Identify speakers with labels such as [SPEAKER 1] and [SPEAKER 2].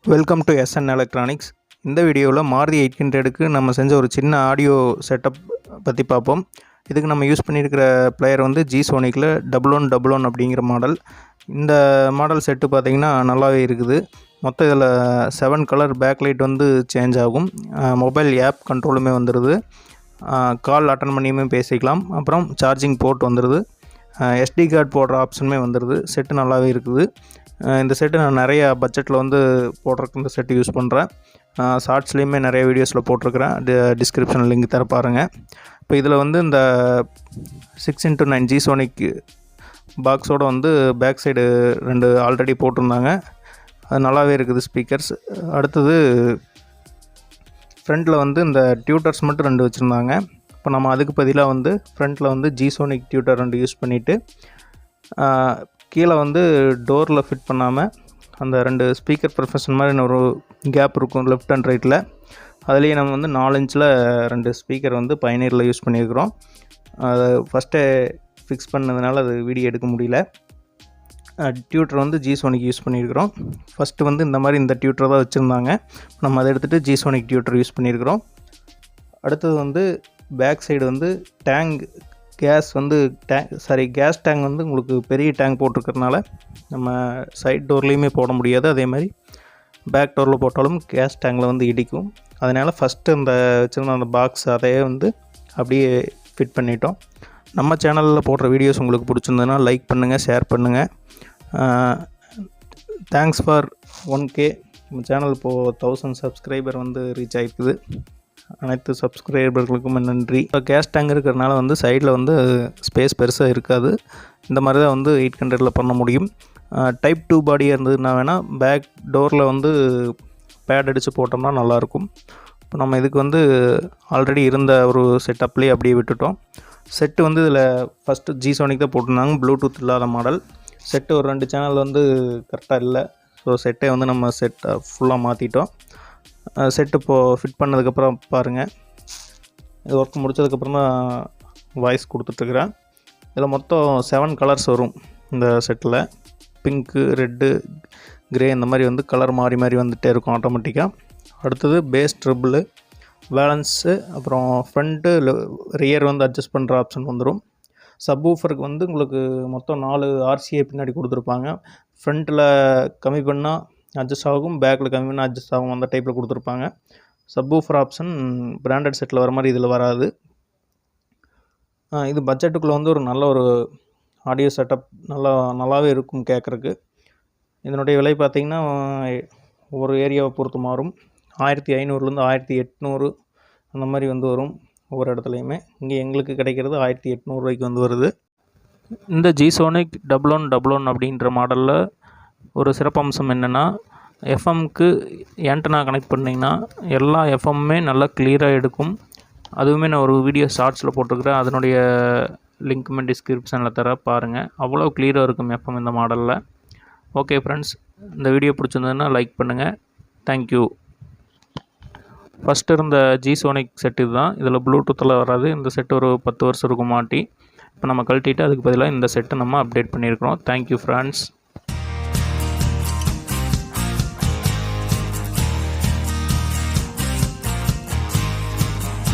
[SPEAKER 1] Welcome to SN electronics. இந்த வீடியோவில் மாருதி 800க்கு நம்ம செஞ்ச ஒரு சின்ன ஆடியோ செட்டப் பற்றி பார்ப்போம். இதுக்கு நம்ம யூஸ் பண்ணியிருக்கிற பிளேயர் வந்து ஜி சோனிக்கில் 1111 அப்படிங்கிற மாடல். இந்த மாடல் செட்டு பார்த்திங்கன்னா நல்லாவே இருக்குது. மொத்தம் இதில் 7 கலர் பேக்லைட் வந்து சேஞ்ச் ஆகும். மொபைல் ஆப் கண்ட்ரோலுமே வந்துடுது. கால் அட்டன் பண்ணியுமே பேசிக்கலாம். அப்புறம் சார்ஜிங் போர்ட் வந்துடுது. SD கார்டு போடுற ஆப்ஷனுமே வந்துடுது. செட்டு நல்லாவே இருக்குது. இந்த செட்டு நான் நிறையா பட்ஜெட்டில் வந்து போடுறதுக்கு இந்த செட்டு யூஸ் பண்ணுறேன். ஷார்ட்ஸ்லேயுமே நிறைய வீடியோஸில் போட்டிருக்கிறேன். டிஸ்கிரிப்ஷனில் லிங்க் தர பாருங்கள். இப்போ இதில் வந்து இந்த 6x9 ஜி சோனிக் பாக்ஸோடு வந்து பேக் சைடு 2 ஆல்ரெடி போட்டிருந்தாங்க. அது நல்லாவே இருக்குது ஸ்பீக்கர்ஸ். அடுத்தது ஃப்ரண்ட்டில் வந்து இந்த டியூட்டர்ஸ் மட்டும் 2 வச்சுருந்தாங்க. இப்போ நம்ம அதுக்கு பதிலாக வந்து ஃப்ரண்ட்டில் வந்து ஜி சோனிக் டியூட்டர் 2 யூஸ் பண்ணிவிட்டு கீழே வந்து டோரில் ஃபிட் பண்ணாமல் அந்த 2 ஸ்பீக்கர் ப்ரொஃபஷன் மாதிரி ஒரு கேப் இருக்கும் லெஃப்ட் அண்ட் ரைட்டில். அதுலேயே நம்ம வந்து 4 இன்ச்சில் 2 ஸ்பீக்கர் வந்து பயனீரில் யூஸ் பண்ணியிருக்கிறோம். அதை ஃபஸ்ட்டே ஃபிக்ஸ் பண்ணதுனால அது வீடியோ எடுக்க முடியல. டியூட்டர் வந்து ஜி சோனிக் யூஸ் பண்ணியிருக்கிறோம். ஃபஸ்ட்டு வந்து இந்த மாதிரி இந்த டியூட்டர் தான் வச்சுருந்தாங்க. நம்ம அதை எடுத்துகிட்டு ஜி சோனிக் டியூட்டர் யூஸ் பண்ணியிருக்கிறோம். அடுத்தது வந்து பேக் சைடு வந்து கேஸ் டேங்க் வந்து உங்களுக்கு பெரிய டேங்க் போட்டிருக்கிறதுனால நம்ம சைட் டோர்லேயுமே போட முடியாது. அதே மாதிரி பேக் டோரில் போட்டாலும் கேஸ் டேங்கில் வந்து இடிக்கும். அதனால் ஃபஸ்ட்டு அந்த வச்சுருந்த அந்த பாக்ஸ் அதையே வந்து அப்படியே ஃபிட் பண்ணிட்டோம். நம்ம சேனலில் போடுற வீடியோஸ் உங்களுக்கு பிடிச்சிருந்ததுன்னா லைக் பண்ணுங்கள், ஷேர் பண்ணுங்கள். Thanks for 1K. நம்ம சேனல் இப்போது 1000 சப்ஸ்கிரைபர் வந்து ரீச் ஆகிருக்குது. அனைத்து சப்ஸ்கிரைபர்களுக்கும் நன்றி. இப்போ கேஸ் டேங்க் இருக்கிறதுனால வந்து சைடில் வந்து ஸ்பேஸ் பெருசாக இருக்காது. இந்த மாதிரி தான் வந்து 800ல் பண்ண முடியும். டைப் 2 பாடியாக இருந்ததுன்னா வேணால் பேக் டோரில் வந்து பேட் அடித்து போட்டோம்னா நல்லாயிருக்கும். இப்போ நம்ம இதுக்கு வந்து ஆல்ரெடி இருந்த ஒரு செட்டப்லேயே அப்படியே விட்டுட்டோம். செட்டு வந்து இதில் ஃபஸ்ட்டு ஜி சோனிக் தான் போட்டிருந்தாங்க, ப்ளூடூத் இல்லாத மாடல். செட்டு ஒரு 2 சேனல் வந்து கரெக்டாக இல்லை. ஸோ செட்டை வந்து நம்ம ஃபுல்லாக மாற்றிட்டோம். செட்டு இப்போது ஃபிட் பண்ணதுக்கப்புறம் பாருங்கள். இது ஒர்க் முடித்ததுக்கப்புறம் தான் வாய்ஸ் கொடுத்துட்ருக்குறேன். இதில் மொத்தம் 7 கலர்ஸ் வரும் இந்த செட்டில். பிங்க்கு, ரெட்டு, கிரே இந்த மாதிரி வந்து கலர் மாறி வந்துகிட்டே இருக்கும் ஆட்டோமேட்டிக்காக. அடுத்தது பேஸ் ட்ரிபிள், பேலன்ஸு, அப்புறம் ஃப்ரண்ட்டு ரியர் வந்து அட்ஜஸ்ட் பண்ணுற ஆப்ஷன் வந்துடும். சப்வூஃபருக்கு வந்து உங்களுக்கு மொத்தம் 4 RCA பின்னாடி கொடுத்துருப்பாங்க. ஃப்ரண்ட்டில் கம்மி பண்ணால் அட்ஜஸ்ட் ஆகும், பேக்கில் கம்மி பண்ணால் அட்ஜஸ்ட் ஆகும். அந்த டைப்பில் கொடுத்துருப்பாங்க. சப்வூஃபர் ஆப்ஷன் பிராண்டட் செட்டில் வர மாதிரி இதில் வராது. இது பட்ஜெட்டுக்குள்ளே வந்து ஒரு நல்ல ஒரு ஆடியோ செட்டப் நல்லாவே இருக்கும் கேட்குறக்கு. இதனுடைய விலை பார்த்திங்கன்னா ஒரு ஏரியாவை பொறுத்து மாறும். 1500லேருந்து 1800 அந்த மாதிரி வந்து வரும் ஒவ்வொரு இடத்துலையுமே. இங்கே எங்களுக்கு கிடைக்கிறது 1800 ரூபாய்க்கு வந்து வருது. இந்த ஜி சோனிக் 1111 அப்படின்ற மாடலில் ஒரு சிறப்பம்சம் என்னென்னா, எஃப்எம்க்கு ஆண்டனா கனெக்ட் பண்ணிங்கன்னா எல்லா எஃப்எம்மே நல்லா கிளியராக எடுக்கும். அதுவுமே நான் ஒரு வீடியோ ஷார்ட்ஸில் போட்டிருக்கிறேன். அதனுடைய லிங்க்குமே டிஸ்கிரிப்ஷனில் தர பாருங்கள். அவ்வளோ கிளியராக இருக்கும் எஃப்எம் இந்த மாடலில். ஓகே ஃப்ரெண்ட்ஸ், இந்த வீடியோ பிடிச்சிருந்ததுன்னா லைக் பண்ணுங்கள். தேங்க்யூ. ஃபஸ்ட்டு இருந்த ஜி சோனிக் செட் இது தான். இதில் ப்ளூடூத்தில் வராது. இந்த செட்டு ஒரு 10 வருஷம் இருக்கும் மாட்டி. இப்போ நம்ம கழட்டிட்டு அதுக்கு பதிலாக இந்த செட்டை நம்ம அப்டேட் பண்ணியிருக்கிறோம். Thank you friends.